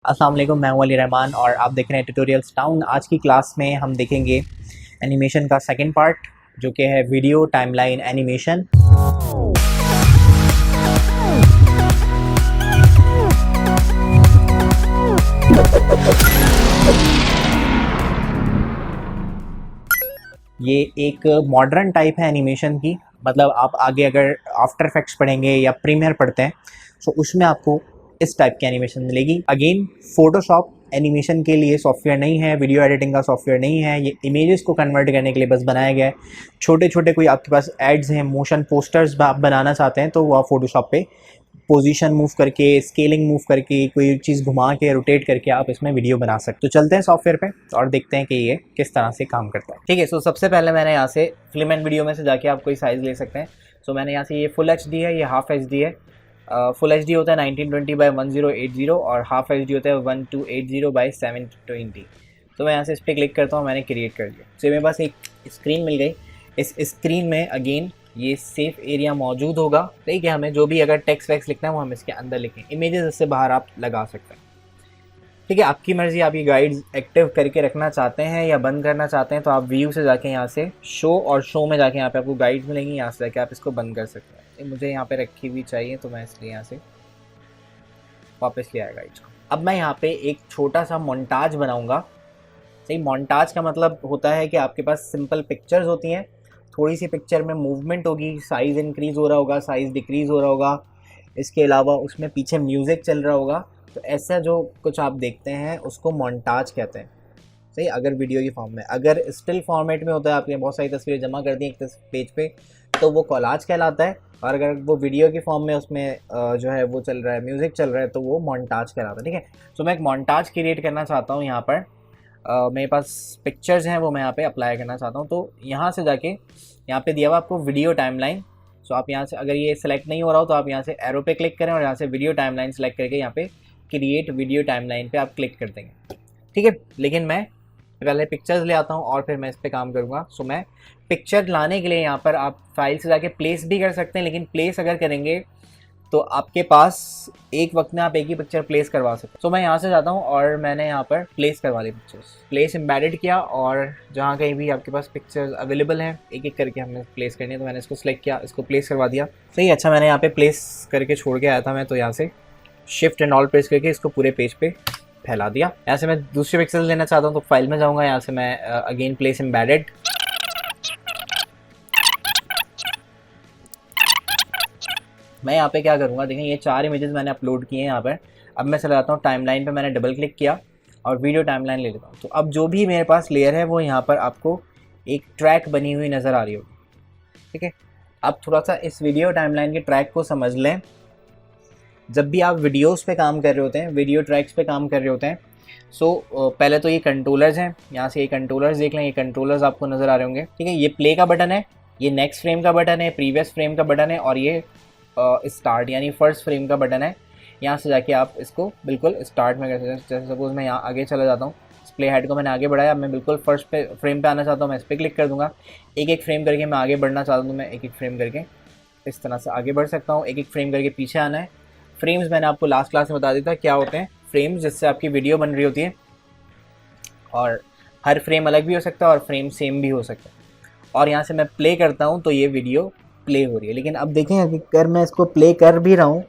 अस्सलाम वालेकुम, मैं हूं अली रहमान और आप देख रहे हैं ट्यूटोरियल्स टाउन। आज की क्लास में हम देखेंगे एनिमेशन का सेकंड पार्ट जो कि है वीडियो टाइमलाइन एनिमेशन। ये एक मॉडर्न टाइप है एनिमेशन की, मतलब आप आगे अगर आफ्टर इफेक्ट्स पढ़ेंगे या प्रीमियर पढ़ते हैं तो उसमें आपको इस टाइप की एनिमेशन मिलेगी। अगेन, फोटोशॉप एनिमेशन के लिए सॉफ्टवेयर नहीं है, वीडियो एडिटिंग का सॉफ्टवेयर नहीं है, ये इमेजेस को कन्वर्ट करने के लिए बस बनाया गया है। छोटे छोटे कोई आपके पास एड्स हैं, मोशन पोस्टर्स आप बनाना चाहते हैं तो वो आप फोटोशॉप पे पोजीशन मूव करके, स्केलिंग मूव करके, कोई चीज़ घुमा के, रोटेट करके आप इसमें वीडियो बना सकते। तो चलते हैं सॉफ्टवेयर पे और देखते हैं कि ये किस तरह से काम करता है। ठीक है, सो सबसे पहले मैंने यहाँ से फिल्म एंड वीडियो में से जाके आप कोई साइज़ ले सकते हैं। सो मैंने यहाँ से ये फुल HD है, ये हाफ HD है। फुल HD होता है 1920x1080 और हाफ HD होता है 1280x720। तो मैं यहाँ से इस पर क्लिक करता हूँ, मैंने क्रिएट कर दिया। तो मेरे पास एक स्क्रीन मिल गई। इस स्क्रीन में अगेन ये सेफ एरिया मौजूद होगा। ठीक है, हमें जो भी अगर टेक्स्ट वैक्स लिखना है वो हम इसके अंदर लिखें। इमेजेस इससे बाहर आप लगा सकते हैं। ठीक है, आपकी मर्ज़ी, आप ये गाइड्स एक्टिव करके रखना चाहते हैं या बंद करना चाहते हैं तो आप व्यू से जाके यहाँ से शो और शो में जाके यहाँ पे आपको गाइड्स मिलेंगी, यहाँ से जाके आप इसको बंद कर सकते हैं। मुझे यहाँ पे रखी हुई चाहिए तो मैं इसलिए यहाँ से वापस ले आया गाइड्स को। अब मैं यहाँ पे एक छोटा सा मोन्टाज बनाऊँगा। सही, मोन्टाज का मतलब होता है कि आपके पास सिंपल पिक्चर्स होती हैं, थोड़ी सी पिक्चर में मूवमेंट होगी, साइज़ इंक्रीज़ हो रहा होगा, साइज़ डिक्रीज़ हो रहा होगा, इसके अलावा उसमें पीछे म्यूज़िक चल रहा होगा। तो ऐसा जो कुछ आप देखते हैं उसको मोन्टाज कहते हैं। सही, अगर वीडियो की फॉर्म में, अगर स्टिल फॉर्मेट में होता है, आपने बहुत सारी तस्वीरें जमा कर दी एक पेज पे, तो वो कोलाज कहलाता है। और अगर वो वीडियो की फॉर्म में उसमें जो है वो चल रहा है, म्यूज़िक चल रहा है, तो वो मोन्टाज कहलाता है। ठीक है, तो मैं एक मोन्टाज क्रिएट करना चाहता हूँ। यहाँ पर मेरे पास पिक्चर्स हैं, वो मैं यहाँ पे अप्लाई करना चाहता हूँ। तो यहाँ से जाके यहाँ पे दिया हुआ आपको वीडियो टाइमलाइन। सो आप यहाँ से, अगर ये सिलेक्ट नहीं हो रहा हो तो आप यहाँ से एरो पे क्लिक करें और यहाँ से वीडियो टाइमलाइन सेलेक्ट करके यहाँ पे क्रिएट वीडियो टाइमलाइन पे आप क्लिक कर देंगे। ठीक है, लेकिन मैं पहले पिक्चर्स ले आता हूँ और फिर मैं इस पर काम करूँगा। सो मैं पिक्चर लाने के लिए यहाँ पर आप फाइल से जाके प्लेस भी कर सकते हैं, लेकिन प्लेस अगर करेंगे तो आपके पास एक वक्त में आप एक ही पिक्चर प्लेस करवा सकते हैं। तो मैं यहाँ से जाता हूँ और मैंने यहाँ पर प्लेस करवा ली पिक्चर्स, प्लेस एम्बेडेड किया और जहाँ कहीं भी आपके पास पिक्चर्स अवेलेबल हैं एक एक करके हमने प्लेस करनी है। तो मैंने इसको सेलेक्ट किया, इसको प्लेस करवा दिया। सही, अच्छा, मैंने यहाँ पे प्लेस करके छोड़ के आया था मैं, तो यहाँ से शिफ्ट एंड ऑल प्रेस करके इसको पूरे पेज पे फैला दिया। यहाँ से मैं दूसरे पिक्चर्स लेना चाहता हूँ तो फाइल में जाऊँगा, यहाँ से मैं अगेन प्लेस एम्बेडेड, मैं यहाँ पे क्या करूँगा, देखें ये 4 इमेजेस मैंने अपलोड किए हैं यहाँ पर। अब मैं चला जाता हूँ टाइमलाइन पे, मैंने डबल क्लिक किया और वीडियो टाइमलाइन ले लेता हूँ। तो अब जो भी मेरे पास लेयर है वो यहाँ पर आपको एक ट्रैक बनी हुई नज़र आ रही होगी। ठीक है, अब थोड़ा सा इस वीडियो टाइमलाइन के ट्रैक को समझ लें। जब भी आप वीडियोज़ पे काम कर रहे होते हैं, वीडियो ट्रैक्स पे काम कर रहे होते हैं, पहले तो ये कंट्रोलर्स हैं। यहाँ से ये कंट्रोलर्स देख लें, ये कंट्रोलर्स आपको नज़र आ रहे होंगे। ठीक है, ये प्ले का बटन है, ये नेक्स्ट फ्रेम का बटन है, प्रीवियस फ्रेम का बटन है और ये स्टार्ट यानी फर्स्ट फ्रेम का बटन है। यहाँ से जाके आप इसको बिल्कुल स्टार्ट में कर सकते हैं। जैसे सपोज मैं यहाँ आगे चला जाता हूँ, प्ले हेड को मैंने आगे बढ़ाया, मैं बिल्कुल फर्स्ट फ्रेम पे आना चाहता हूँ, मैं इस पर क्लिक कर दूँगा। एक एक फ्रेम करके मैं आगे बढ़ना चाहता हूँ, मैं एक एक फ्रेम करके इस तरह से आगे बढ़ सकता हूँ। एक एक फ्रेम करके पीछे आना है। फ्रेम्स मैंने आपको लास्ट क्लास में बता दिया था क्या होते हैं। फ्रेम्स जिससे आपकी वीडियो बन रही होती है और हर फ्रेम अलग भी हो सकता है और फ्रेम सेम भी हो सकता है। और यहाँ से मैं प्ले करता हूँ तो ये वीडियो प्ले हो रही है। लेकिन अब देखें, अगर मैं इसको प्ले कर भी रहा हूँ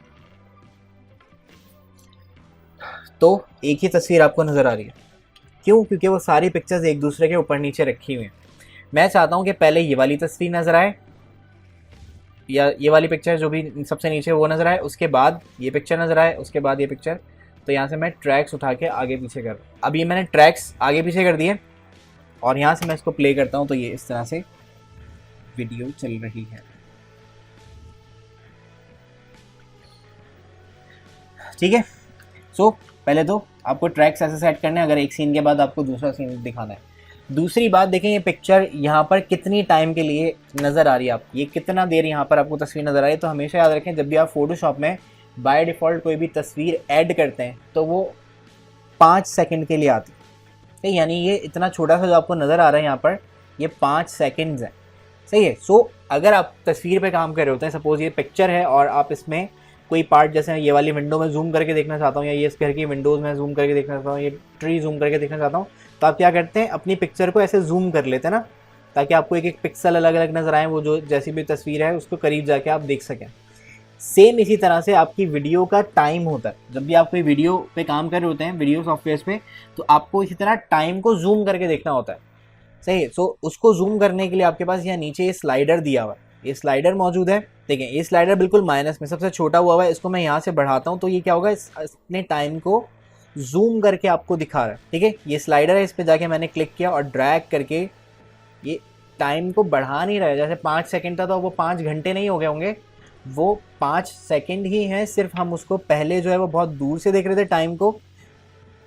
तो एक ही तस्वीर आपको नज़र आ रही है। क्यों? क्योंकि वो सारी पिक्चर्स एक दूसरे के ऊपर नीचे रखी हुई हैं। मैं चाहता हूँ कि पहले ये वाली तस्वीर नज़र आए या ये वाली पिक्चर जो भी सबसे नीचे वो नज़र आए, उसके बाद ये पिक्चर नज़र आए, उसके बाद ये पिक्चर। तो यहाँ से मैं ट्रैक्स उठा के आगे पीछे कर रहा हूँ। अब ये मैंने ट्रैक्स आगे पीछे कर दिए और यहाँ से मैं इसको प्ले करता हूँ तो ये इस तरह से वीडियो चल रही है। ठीक है, पहले तो आपको ट्रैक्स ऐसे सेट करने हैं अगर एक सीन के बाद आपको दूसरा सीन दिखाना है। दूसरी बात देखें, ये पिक्चर यहाँ पर कितनी टाइम के लिए नज़र आ रही है आपको, ये कितना देर यहाँ पर आपको तस्वीर नज़र आ रही है। तो हमेशा याद रखें, जब भी आप फोटोशॉप में बाय डिफ़ॉल्ट कोई भी तस्वीर ऐड करते हैं तो वो 5 सेकंड के लिए आती है। यानी ये इतना छोटा सा जो आपको नज़र आ रहा है यहाँ पर, ये 5 सेकंड्स है। सही है। अगर आप तस्वीर पे काम कर रहे होते हैं, सपोज़ ये पिक्चर है और आप इसमें कोई पार्ट जैसे ये वाली विंडो में जूम करके देखना चाहता हूँ, या ये इस घर की विंडोज़ में जूम करके देखना चाहता हूँ, ये ट्री जूम करके देखना चाहता हूँ, तो आप क्या करते हैं अपनी पिक्चर को ऐसे जूम कर लेते हैं ना, ताकि आपको एक एक पिक्सल अलग अलग नजर आए, वो जो जैसी भी तस्वीर है उसको करीब जाके आप देख सकें। सेम इसी तरह से आपकी वीडियो का टाइम होता है, जब भी आप कोई वीडियो पे काम कर रहे होते हैं वीडियो सॉफ्टवेयर पे, तो आपको इसी तरह टाइम को जूम करके देखना होता है, सही है। सो उसको जूम करने के लिए आपके पास यहाँ नीचे ये स्लाइडर दिया हुआ है, ये स्लाइडर मौजूद है, देखिए ये स्लाइडर बिल्कुल माइनस में सबसे छोटा हुआ है, इसको मैं यहाँ से बढ़ाता हूँ तो ये क्या होगा, अपने टाइम को जूम करके आपको दिखा रहा है, ठीक है। ये स्लाइडर है, इस पर जाके मैंने क्लिक किया और ड्रैग करके ये टाइम को बढ़ा नहीं रहा है, जैसे 5 सेकंड था तो वो 5 घंटे नहीं हो गए होंगे, वो 5 सेकंड ही हैं, सिर्फ हम उसको पहले जो है वो बहुत दूर से देख रहे थे टाइम को,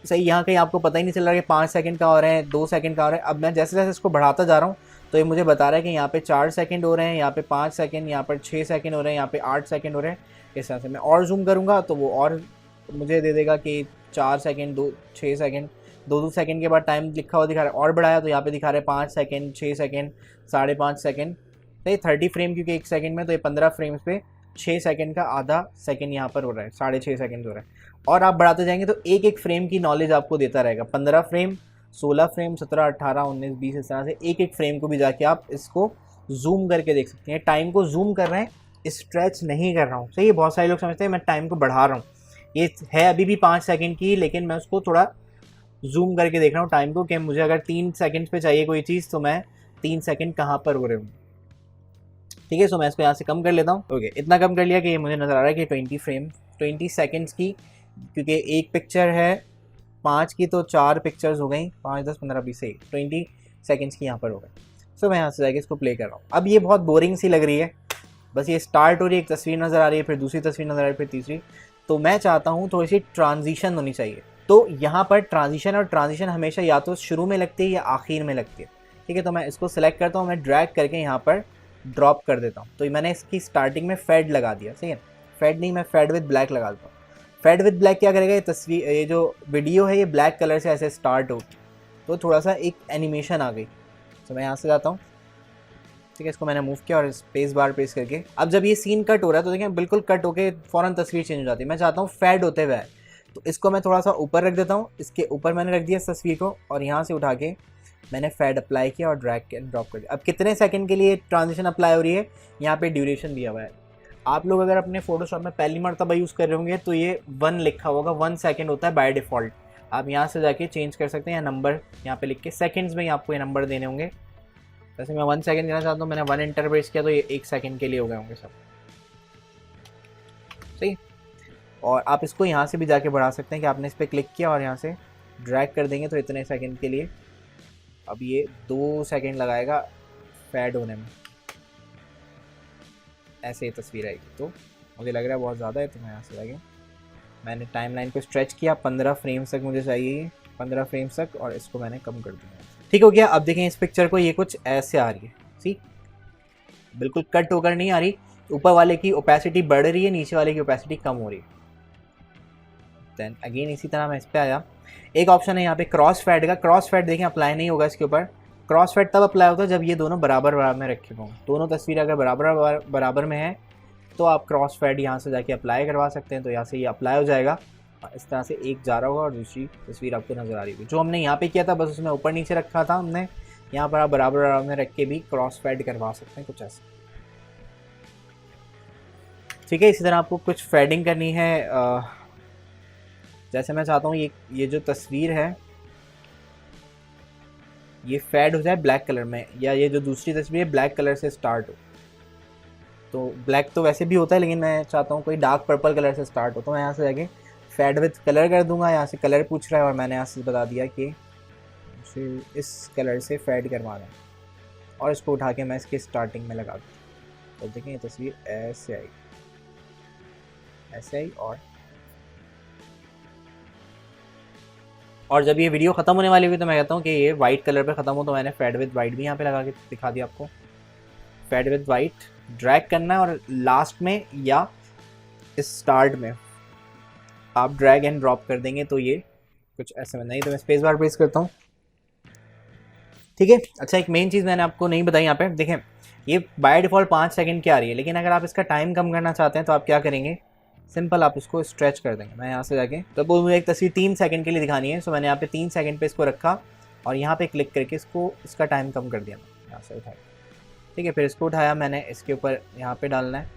सही, यहाँ कहीं आपको पता ही नहीं चल रहा कि 5 सेकंड का हो रहे हैं, 2 सेकंड का हो रहे हैं। अब मैं जैसे जैसे इसको बढ़ाता जा रहा हूँ तो ये मुझे बता रहा है कि यहाँ पे 4 सेकंड हो रहे हैं, यहाँ पे 5 सेकंड, यहाँ पर 6 सेकंड हो रहे हैं, यहाँ पे 8 सेकंड हो रहे हैं। इस तरह से मैं और जूम करूँगा तो वो और मुझे दे देगा कि 4 सेकंड, 6 सेकंड, 2 सेकंड के बाद टाइम लिखा हुआ दिखा रहा है, और बढ़ाया तो यहाँ पे दिखा रहा है 5 सेकंड, 6 सेकंड, 5.5 सेकंड, तो ये 30 फ्रेम, क्योंकि 1 सेकंड में, तो ये 15 फ्रेम्स पे 6 सेकंड का आधा सेकंड यहाँ पर हो रहा है, 6.5 सेकंड हो रहा है। और आप बढ़ाते जाएंगे तो एक एक फ्रेम की नॉलेज आपको देता रहेगा, 15 फ्रेम, 16 फ्रेम, 17, 18, 19, 20, इस तरह से एक एक फ्रेम को भी जाके आप इसको जूम करके देख सकते हैं। टाइम को जूम कर रहे हैं, स्ट्रेच नहीं कर रहा हूँ, सही है। बहुत सारे लोग समझते हैं मैं टाइम को बढ़ा रहा हूँ, ये है अभी भी 5 सेकंड की, लेकिन मैं उसको थोड़ा जूम करके देख रहा हूँ टाइम को, कि मुझे अगर 3 सेकंड पे चाहिए कोई चीज़ तो मैं 3 सेकंड कहाँ पर हो रहे हूँ, ठीक है। सो मैं इसको यहाँ से कम कर लेता हूँ, ओके, इतना कम कर लिया कि ये मुझे नज़र आ रहा है कि 20 फ्रेम 20 सेकंड्स की, क्योंकि एक पिक्चर है 5 की तो 4 पिक्चर्स हो गई, 5, 10, 15, 20 से 20 सेकंड्स की यहाँ पर हो गई। सो मैं यहाँ से जाके इसको प्ले कर रहा हूँ। अब ये बहुत बोरिंग सी लग रही है, बस ये स्टार्ट हो रही है, एक तस्वीर नज़र आ रही है, फिर दूसरी तस्वीर नज़र आ रही है, फिर तीसरी, तो मैं चाहता हूँ थोड़ी सी ट्रांजिशन होनी चाहिए। तो यहाँ पर ट्रांजिशन, और ट्रांजिशन हमेशा या तो शुरू में लगती है या आखिर में लगती है, ठीक है। तो मैं इसको सेलेक्ट करता हूँ, मैं ड्रैग करके यहाँ पर ड्रॉप कर देता हूँ, तो मैंने इसकी स्टार्टिंग में फेड लगा दिया, सही है। फेड नहीं, मैं फेड विद ब्लैक लगा देता हूँ। फेड विद ब्लैक क्या करेगा, ये तस्वीर, ये जो वीडियो है ये ब्लैक कलर से ऐसे स्टार्ट होगी, तो थोड़ा सा एक एनिमेशन आ गई। तो मैं यहाँ से जाता हूँ, ठीक है, इसको मैंने मूव किया और स्पेस बार प्रेस करके, अब जब ये सीन कट हो रहा है तो देखें बिल्कुल कट होके फ़ौरन तस्वीर चेंज हो जाती है। मैं चाहता हूँ फेड होते हुए, तो इसको मैं थोड़ा सा ऊपर रख देता हूँ, इसके ऊपर मैंने रख दिया इस तस्वीर को, और यहाँ से उठा के मैंने फेड अप्लाई किया और ड्रैग के ड्रॉप कर दिया। अब कितने सेकंड के लिए ट्रांजिशन अप्लाई हो रही है, यहाँ पे ड्यूरेशन दिया हुआ है। आप लोग अगर अपने फोटोशॉप में पहली मरतबा यूज़ कर रहे होंगे तो ये 1 लिखा होगा, 1 सेकंड होता है बाय डिफ़ॉल्ट। आप यहाँ से जाके चेंज कर सकते हैं, या नंबर यहाँ पे लिख के सेकंड्स में ही आपको ये नंबर देने होंगे। जैसे मैं 1 सेकंड देना चाहता हूँ, मैंने 1 एंटर प्रेस किया तो ये 1 सेकंड के लिए हो गए होंगे सब, सही। और आप इसको यहाँ से भी जाके बढ़ा सकते हैं कि आपने इस पर क्लिक किया और यहाँ से ड्रैग कर देंगे तो इतने सेकंड के लिए। अब ये 2 सेकंड लगाएगा फेड होने में, ऐसे ही तस्वीर आएगी। तो मुझे लग रहा है बहुत ज़्यादा है, तो मैं यहाँ से जाके मैंने टाइमलाइन को स्ट्रेच किया, 15 फ्रेम्स तक मुझे चाहिए, 15 फ्रेम्स तक, और इसको मैंने कम कर दिया, ठीक हो गया। अब देखें इस पिक्चर को, ये कुछ ऐसे आ रही है, सी, बिल्कुल कट होकर नहीं आ रही, ऊपर वाले की ओपेसिटी बढ़ रही है, नीचे वाले की ओपेसिटी कम हो रही है। देन अगेन इसी तरह मैं इस पर आया, एक ऑप्शन है यहाँ पे क्रॉस फेड का। क्रॉस फेड देखें अप्लाई नहीं होगा इसके ऊपर, क्रॉस फेड तब अप्लाई होता है जब ये दोनों बराबर बराबर में रखे हों, दोनों तस्वीर अगर बराबर में है तो आप क्रॉस फेड यहाँ से जाके अप्लाई करवा सकते हैं, तो यहाँ से ये अप्लाई हो जाएगा, इस तरह से एक जा रहा होगा और दूसरी तस्वीर आपको नज़र आ रही होगी। जो हमने यहाँ पे किया था बस उसमें ऊपर नीचे रखा था हमने, यहाँ पर आप बराबर बराबर में रख के भी क्रॉस फेड करवा सकते हैं, कुछ ऐसा, ठीक है। इसी तरह आपको कुछ फेडिंग करनी है, जैसे मैं चाहता हूँ ये जो तस्वीर है ये फेड हो जाए ब्लैक कलर में, या ये जो दूसरी तस्वीर है ब्लैक कलर से स्टार्ट हो, तो ब्लैक तो वैसे भी होता है लेकिन मैं चाहता हूँ कोई डार्क पर्पल कलर से स्टार्ट हो, तो मैं यहाँ से जाके फेड विद कलर कर दूंगा। यहाँ से कलर पूछ रहा है और मैंने यहाँ से बता दिया कि मुझे इस कलर से फेड करवाना है, और इसको उठा के मैं इसके स्टार्टिंग में लगा दूँ, तो देखें ये तस्वीर ऐसे आई, ऐसे आई, और जब ये वीडियो ख़त्म होने वाली हुई तो मैं कहता हूँ कि ये वाइट कलर पे ख़त्म हो, तो मैंने फेड विद वाइट भी यहाँ पे लगा के दिखा दिया आपको। फेड विद वाइट ड्रैग करना है और लास्ट में या स्टार्ट में आप ड्रैग एंड ड्रॉप कर देंगे, तो ये कुछ ऐसे में नहीं, तो मैं स्पेस बार प्रेस करता हूँ, ठीक है। अच्छा, एक मेन चीज़ मैंने आपको नहीं बताई यहाँ पे, देखें ये बाय डिफ़ॉल्ट 5 सेकंड की आ रही है, लेकिन अगर आप इसका टाइम कम करना चाहते हैं तो आप क्या करेंगे, सिंपल आप इसको स्ट्रेच कर देंगे। मैं यहाँ से जाके तो वो मुझे एक तस्वीर 3 सेकंड के लिए दिखानी है, सो मैंने यहाँ पे 3 सेकंड पे इसको रखा और यहाँ पे क्लिक करके इसको इसका टाइम कम कर दिया, मैं यहाँ से उठाया, ठीक है। फिर इसको उठाया मैंने, इसके ऊपर यहाँ पे डालना है,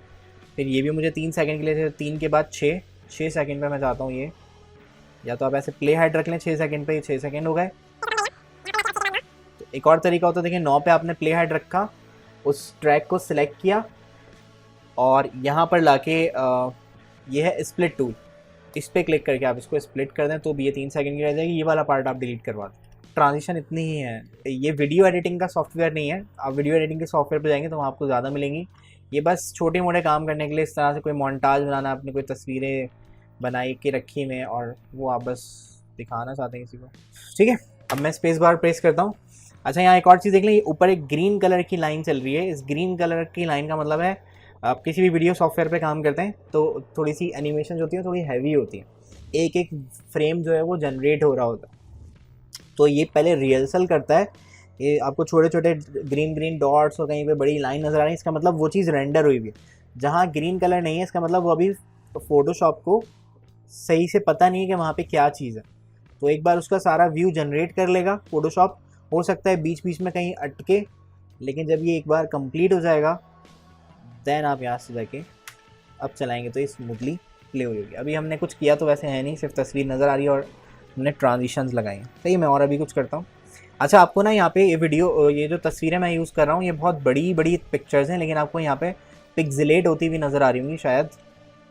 फिर ये भी मुझे 3 सेकंड के लिए, 3 के बाद 6 सेकंड पे मैं चाहता हूँ ये, या तो आप ऐसे प्ले हेड रख लें 6 सेकंड पे, 6 सेकंड हो गए। तो एक और तरीका होता है, देखिए 9 पे आपने प्ले हेड रखा, उस ट्रैक को सिलेक्ट किया और यहाँ पर लाके ये है स्प्लिट टूल, इस पर क्लिक करके आप इसको स्प्लिट कर दें तो भी ये 3 सेकंड की रह जाएगी, ये वाला पार्ट आप डिलीट करवा दें। ट्रांजिशन इतनी ही है, ये वीडियो एडिटिंग का सॉफ्टवेयर नहीं है, आप वीडियो एडिटिंग के सॉफ्टवेयर पे जाएंगे तो वहाँ आपको ज़्यादा मिलेंगी। ये बस छोटे मोटे काम करने के लिए, इस तरह से कोई मोन्टाज बनाना, आपने कोई तस्वीरें बनाई के रखी में और वो आप बस दिखाना चाहते हैं किसी को, ठीक है। अब मैं स्पेस बार प्रेस करता हूँ। अच्छा, यहाँ एक और चीज़ देख लें, ऊपर एक ग्रीन कलर की लाइन चल रही है, इस ग्रीन कलर की लाइन का मतलब है आप किसी भी वीडियो सॉफ्टवेयर पे काम करते हैं तो थोड़ी सी एनिमेशन जो होती है थोड़ी हैवी होती है, एक एक फ्रेम जो है वो जनरेट हो रहा होता है, तो ये पहले रिहर्सल करता है। ये आपको छोटे छोटे ग्रीन ग्रीन डॉट्स और कहीं पे बड़ी लाइन नज़र आ रही है, इसका मतलब वो चीज़ रेंडर हुई हुई है। जहाँ ग्रीन कलर नहीं है, इसका मतलब वो अभी फ़ोटोशॉप को सही से पता नहीं है कि वहाँ पे क्या चीज़ है, तो एक बार उसका सारा व्यू जनरेट कर लेगा फ़ोटोशॉप। हो सकता है बीच बीच में कहीं अटके, लेकिन जब ये एक बार कंप्लीट हो जाएगा देन आप यहाँ से जाके अब चलाएंगे तो ये स्मूथली प्ले हो जाएगी। अभी हमने कुछ किया तो वैसे है नहीं, सिर्फ तस्वीर नज़र आ रही है और हमने ट्रांजिशंस लगाई हैं। सही, मैं और अभी कुछ करता हूँ। अच्छा, आपको ना यहाँ पे ये वीडियो, ये जो तस्वीरें मैं यूज़ कर रहा हूँ ये बहुत बड़ी बड़ी पिक्चर्स हैं, लेकिन आपको यहाँ पे पिक्सेलेट होती हुई नज़र आ रही होंगी शायद,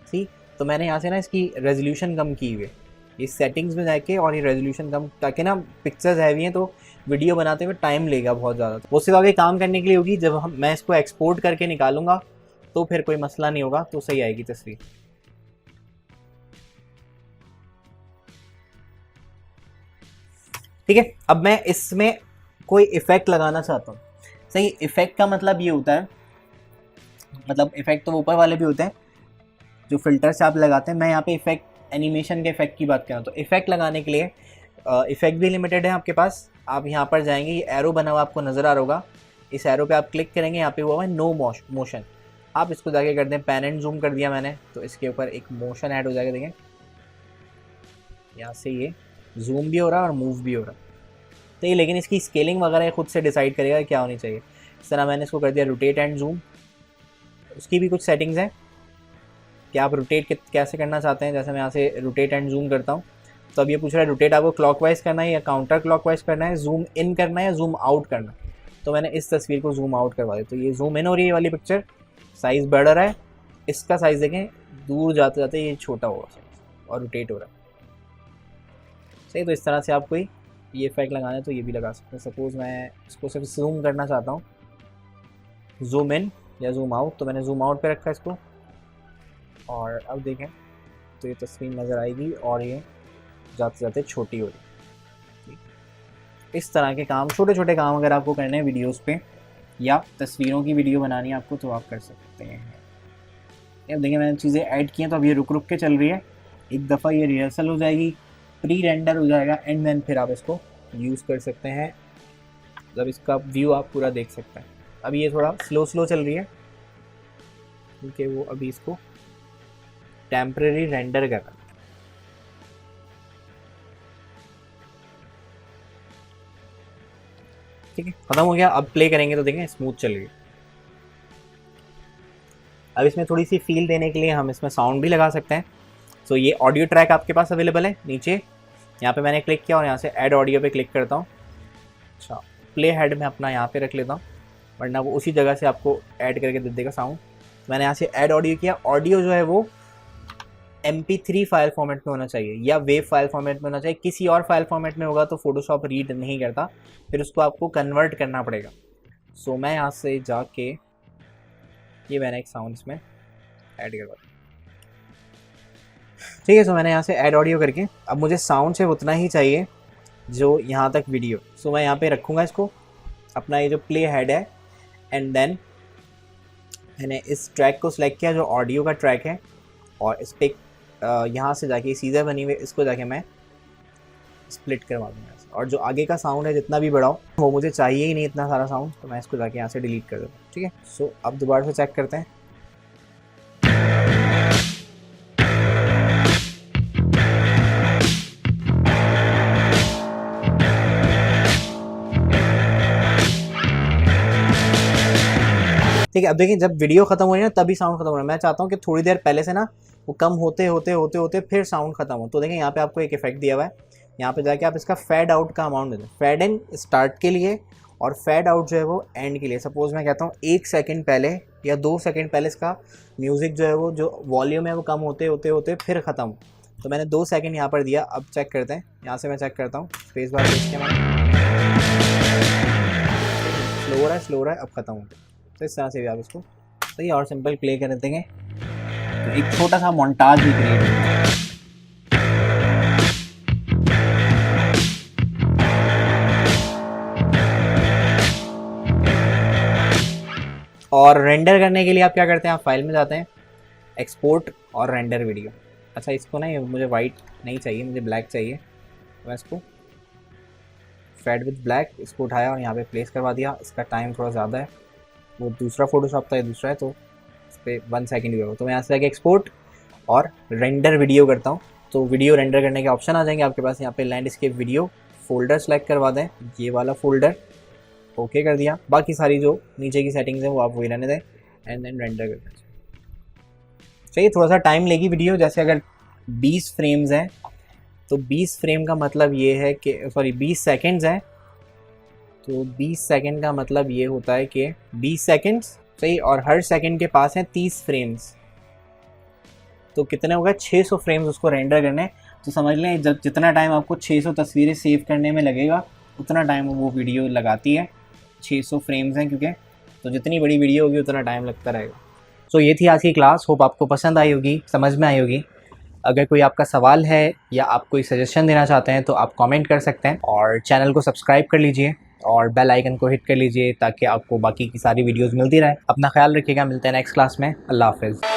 ठीक। तो मैंने यहाँ से ना इसकी रेजोल्यूशन कम की हुई है, इस सेटिंग्स में जाके, और ये रेजोल्यूशन कम, ताकि ना पिक्चर्स हैवी हैं तो वीडियो बनाते हुए टाइम लेगा बहुत ज़्यादा। वो सिर्फ आगे काम करने के लिए होगी, जब मैं इसको एक्सपोर्ट करके निकालूंगा तो फिर कोई मसला नहीं होगा, तो सही आएगी तस्वीर। ठीक है, अब मैं इसमें कोई इफेक्ट लगाना चाहता हूँ। सही, इफेक्ट का मतलब ये होता है, मतलब इफेक्ट तो ऊपर वाले भी होते हैं जो फिल्टर से आप लगाते हैं, मैं यहाँ पे इफेक्ट एनिमेशन के इफेक्ट की बात कर रहा हूँ। तो इफेक्ट लगाने के लिए इफेक्ट भी लिमिटेड है आपके पास। आप यहाँ पर जाएंगे, ये एरो बना हुआ आपको नज़र आ रहा होगा, इस एरो पे आप क्लिक करेंगे, यहाँ पे हुआ है नो मोशन, आप इसको जाके कर दें पैन एंड जूम कर दिया मैंने, तो इसके ऊपर एक मोशन ऐड हो जाएगा। देखें यहाँ से ये जूम भी हो रहा है और मूव भी हो रहा है, तो ये, लेकिन इसकी स्केलिंग वगैरह खुद से डिसाइड करेगा क्या होनी चाहिए। इस तरह मैंने इसको कर दिया रोटेट एंड जूम, उसकी भी कुछ सेटिंग्स हैं कि आप रोटेट कैसे करना चाहते हैं। जैसे मैं यहाँ से रोटेट एंड जूम करता हूँ, तो अब ये पूछ रहा है रोटेट आपको क्लॉकवाइज करना है या काउंटर क्लॉकवाइज करना है, जूम इन करना है या जूम आउट करना है। तो मैंने इस तस्वीर को जूम आउट करवा दिया, तो ये जूम इन हो रही है वाली पिक्चर, साइज़ बढ़ रहा है, इसका साइज़ देखें दूर जाते जाते ये छोटा होगा और रोटेट हो रहा है। सही, तो इस तरह से आप कोई ये इफेक्ट लगाना है तो ये भी लगा सकते हैं। सपोज़ मैं इसको सिर्फ जूम करना चाहता हूँ, जूम इन या जूम आउट, तो मैंने जूम आउट पे रखा इसको, और अब देखें तो ये तस्वीर नज़र आएगी और ये जाते जाते छोटी हो रही। इस तरह के काम, छोटे छोटे काम अगर आपको करने हैं वीडियोस पे या तस्वीरों की वीडियो बनानी है आपको, तो आप कर सकते हैं। अब देखिए मैंने चीज़ें ऐड की हैं, तो अब ये रुक रुक के चल रही है, एक दफ़ा ये रिहर्सल हो जाएगी, प्री रेंडर हो जाएगा, एंड देन फिर आप इसको यूज़ कर सकते हैं, जब इसका व्यू आप पूरा देख सकते हैं। अभी ये थोड़ा स्लो चल रही है क्योंकि वो अभी इसको टेम्परेरी रेंडर कर रहा है। ठीक है, खत्म हो गया। अब प्ले करेंगे तो देखें स्मूथ चल रही है। अब इसमें थोड़ी सी फील देने के लिए हम इसमें साउंड भी लगा सकते हैं। सो ये ऑडियो ट्रैक आपके पास अवेलेबल है नीचे, यहाँ पे मैंने क्लिक किया और यहाँ से ऐड ऑडियो पे क्लिक करता हूँ। अच्छा, प्ले हेड में अपना यहाँ पे रख लेता हूँ, वरना वो उसी जगह से आपको ऐड करके दे देगा साउंड। मैंने यहाँ से ऐड ऑडियो किया, ऑडियो जो है वो MP3 फाइल फॉर्मेट में होना चाहिए या वेव फाइल फॉर्मेट में होना चाहिए। किसी और फाइल फॉर्मेट में होगा तो फोटोशॉप रीड नहीं करता, फिर उसको आपको कन्वर्ट करना पड़ेगा। सो मैं यहाँ से जाके ये मैंने एक साउंड इसमें ऐड करवा दिया। ठीक है, सो मैंने यहाँ से ऐड ऑडियो करके, अब मुझे साउंड से उतना ही चाहिए जो यहाँ तक वीडियो। सो मैं यहाँ पे रखूँगा इसको, अपना ये जो प्ले हेड है, एंड देन मैंने इस ट्रैक को सिलेक्ट किया जो ऑडियो का ट्रैक है, और इस पर यहाँ से जाके सीजर बनी हुई, इसको जाके मैं स्प्लिट करवा दूँगा। और जो आगे का साउंड है जितना भी बड़ा हो वो मुझे चाहिए ही नहीं इतना सारा साउंड, तो मैं इसको जाके यहाँ से डिलीट कर देता हूँ। ठीक है, सो अब दोबारा से चेक करते हैं। ठीक है। अब देखिए जब वीडियो खत्म हो रही है ना तभी साउंड खत्म हो रहा है। मैं चाहता हूँ कि थोड़ी देर पहले से ना वो कम होते होते होते होते फिर साउंड खत्म हो। तो देखिए यहाँ पे आपको एक इफेक्ट दिया हुआ है, यहाँ पे जाके आप इसका फेड आउट का अमाउंट दे दें। फेड इन स्टार्ट के लिए और फेड आउट जो है वो एंड के लिए। सपोज मैं कहता हूँ 1 सेकंड पहले या 2 सेकंड पहले इसका म्यूज़िक जो है वो जो वॉल्यूम है वो कम होते होते होते फिर ख़त्म। तो मैंने 2 सेकंड यहाँ पर दिया। अब चेक करते हैं, यहाँ से मैं चेक करता हूँ, स्पेस बार देख के मैंने स्लो रहा है अब ख़त्म हो गया। तो इस तरह से भी आप इसको सही और सिंपल प्ले कर देंगे तो एक छोटा सा मोन्टाज भी क्रिएट होगा। और रेंडर करने के लिए आप क्या करते हैं, आप फाइल में जाते हैं, एक्सपोर्ट और रेंडर वीडियो। अच्छा इसको ना मुझे वाइट नहीं चाहिए, मुझे ब्लैक चाहिए। तो मैं इसको फेड विद ब्लैक इसको उठाया और यहाँ पे प्लेस करवा दिया। इसका टाइम थोड़ा ज़्यादा है, वो दूसरा फोटोशॉप था, ये दूसरा है, तो इस पर 1 सेकेंड भी होगा। तो मैं यहाँ से जाके एक्सपोर्ट और रेंडर वीडियो करता हूँ। तो वीडियो रेंडर करने के ऑप्शन आ जाएंगे आपके पास। यहाँ पे लैंडस्केप वीडियो फोल्डर सेलेक्ट करवा दें, ये वाला फोल्डर, ओके कर दिया। बाकी सारी जो नीचे की सेटिंग्स हैं वो आप वही रहने दें एंड देन रेंडर कर दें। चाहिए थोड़ा सा टाइम लेगी वीडियो। जैसे अगर 20 फ्रेम्स हैं तो 20 फ्रेम का मतलब ये है कि 20 सेकंड्स हैं तो 20 सेकंड का मतलब ये होता है कि 20 सेकंड्स सही, और हर सेकंड के पास हैं 30 फ्रेम्स। तो कितने हो गए 600 फ्रेम्स उसको रेंडर करने। तो समझ लें जब जितना टाइम आपको 600 तस्वीरें सेव करने में लगेगा उतना टाइम वो वीडियो लगाती है। 600 फ्रेम्स हैं क्योंकि, तो जितनी बड़ी वीडियो होगी उतना टाइम लगता रहेगा। सो ये थी आज की क्लास, होप आपको पसंद आई होगी, समझ में आई होगी। अगर कोई आपका सवाल है या आप कोई सजेशन देना चाहते हैं तो आप कमेंट कर सकते हैं, और चैनल को सब्सक्राइब कर लीजिए और बेल आइकन को हिट कर लीजिए ताकि आपको बाकी की सारी वीडियोस मिलती रहे। अपना ख्याल रखिएगा, मिलते हैं नेक्स्ट क्लास में। अल्लाह हाफिज़।